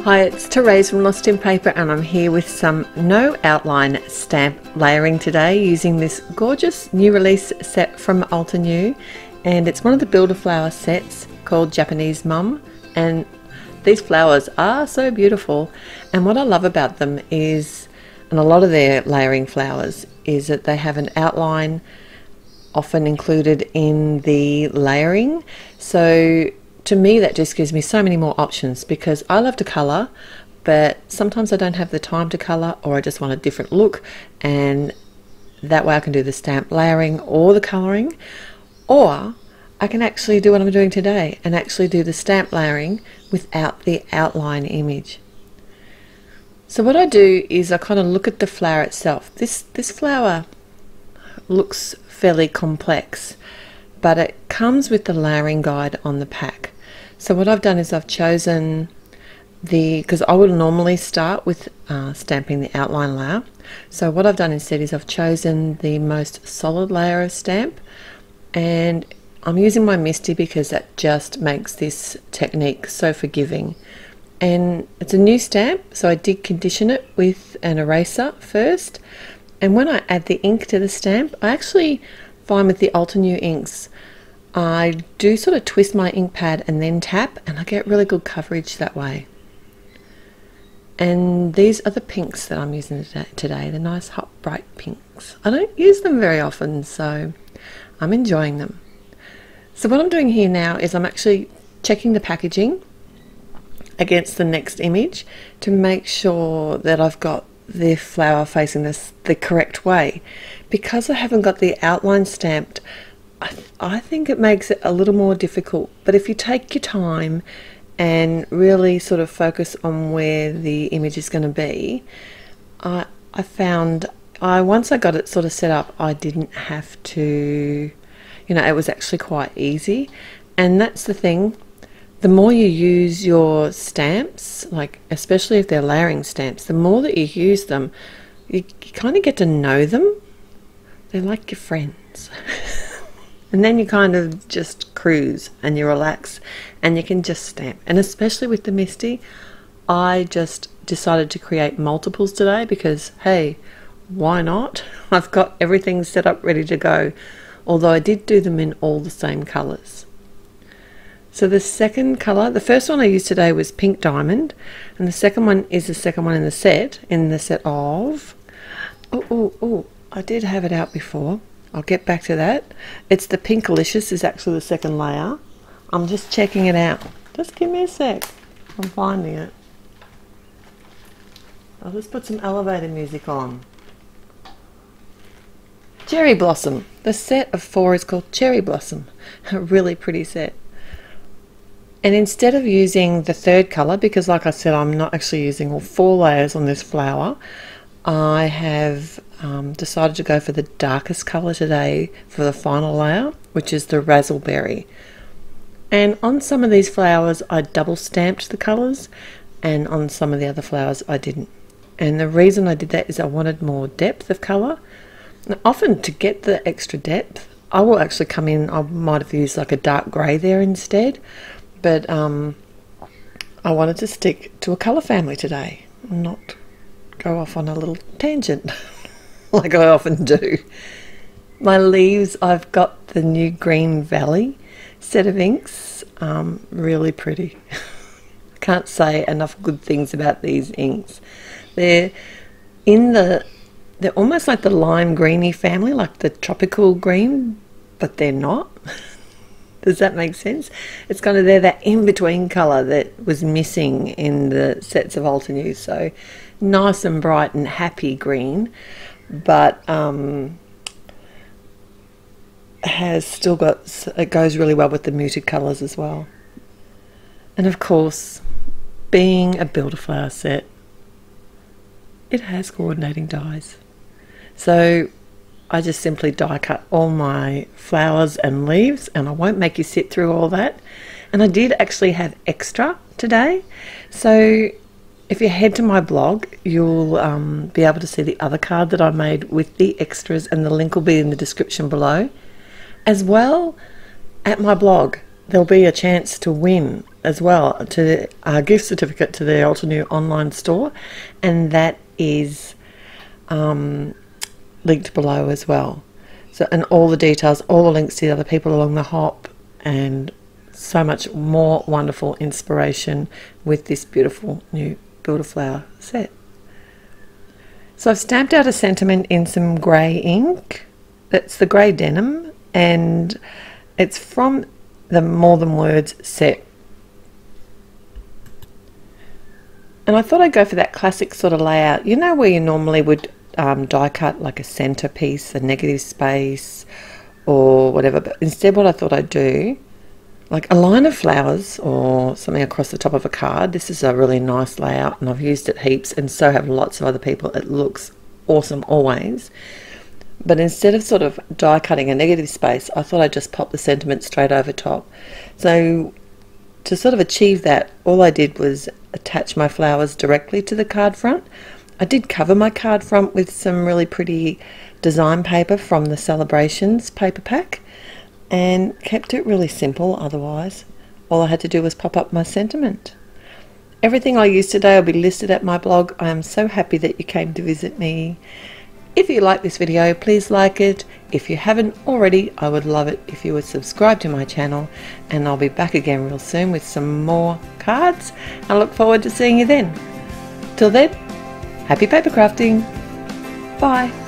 Hi, it's Therese from Lost in Paper, and I'm here with some no outline stamp layering today using this gorgeous new release set from Altenew, and it's one of the Builder Flower sets called Japanese Mum, and these flowers are so beautiful. And what I love about them is, and a lot of their layering flowers, is that they have an outline often included in the layering. So to me that just gives me so many more options, because I love to colour, but sometimes I don't have the time to colour, or I just want a different look, and that way I can do the stamp layering or the colouring, or I can actually do what I'm doing today and actually do the stamp layering without the outline image. So what I do is I kind of look at the flower itself. This flower looks fairly complex, but it comes with the layering guide on the pack. So what I've done is I've chosen because I would normally start with stamping the outline layer. So what I've done instead is I've chosen the most solid layer of stamp, and I'm using my MISTI because that just makes this technique so forgiving. And it's a new stamp, so I did condition it with an eraser first, and when I add the ink to the stamp, I actually find with the Altenew inks, I do sort of twist my ink pad and then tap, and I get really good coverage that way. And these are the pinks that I'm using today, the nice hot bright pinks. I don't use them very often, so I'm enjoying them. So what I'm doing here now is I'm actually checking the packaging against the next image to make sure that I've got the flower facing the correct way. Because I haven't got the outline stamped, I think it makes it a little more difficult. But if you take your time and really sort of focus on where the image is going to be, I found once I got it sort of set up, I didn't have to, it was actually quite easy. And that's the thing, the more you use your stamps, like especially if they're layering stamps, the more that you use them, you kind of get to know them. They're like your friends. And then you kind of just cruise and you relax and you can just stamp. And especially with the MISTI, I just decided to create multiples today because, hey, why not? I've got everything set up ready to go, although I did do them in all the same colours. So the second colour, the first one I used today was Pink Diamond, and the second one is the second one in the set of, I did have it out before. I'll get back to that. It's the Pinkalicious is actually the second layer. I'm just checking it out. Just give me a sec. I'm finding it. I'll just put some elevator music on. Cherry Blossom. The set of 4 is called Cherry Blossom. A really pretty set. And instead of using the third colour, because like I said, I'm not actually using all 4 layers on this flower, I have decided to go for the darkest colour today for the final layer, which is the Razzleberry. And on some of these flowers I double stamped the colours, and on some of the other flowers I didn't. And the reason I did that is I wanted more depth of colour. Now, often to get the extra depth, I will actually come in, I might have used like a dark grey there instead, but I wanted to stick to a colour family today, not go off on a little tangent like I often do. My leaves, I've got the new Green Valley set of inks, really pretty. Can't say enough good things about these inks. They're almost like the lime greeny family, like the tropical green, but they're not. Does that make sense? It's kind of that in-between colour that was missing in the sets of Altenew. So nice and bright and happy green, but has still got, it goes really well with the muted colours as well. And of course, being a Builder Flower set, it has coordinating dies. So I just simply die cut all my flowers and leaves, and I won't make you sit through all that. And I did actually have extra today, so if you head to my blog, you'll be able to see the other card that I made with the extras, and the link will be in the description below. As well, at my blog there'll be a chance to win as well to a gift certificate to the Altenew online store, and that is linked below as well. So, and all the details, all the links to the other people along the hop, and so much more wonderful inspiration with this beautiful new Build-A-Flower set. So I've stamped out a sentiment in some grey ink. That's the grey denim, and it's from the More Than Words set. And I thought I'd go for that classic sort of layout, you know, where you normally would die cut like a centre piece, a negative space or whatever, but instead what I thought I'd do, like a line of flowers or something across the top of a card. This is a really nice layout and I've used it heaps, and so have lots of other people. It looks awesome always. But instead of sort of die cutting a negative space, I thought I'd just pop the sentiment straight over top. So to sort of achieve that, all I did was attach my flowers directly to the card front. I did cover my card front with some really pretty design paper from the Celebrations paper pack, and kept it really simple. Otherwise, all I had to do was pop up my sentiment. Everything I used today will be listed at my blog. I am so happy that you came to visit me. If you like this video, please like it. If you haven't already, I would love it if you would subscribe to my channel, and I'll be back again real soon with some more cards. I look forward to seeing you then. Till then, happy paper crafting. Bye.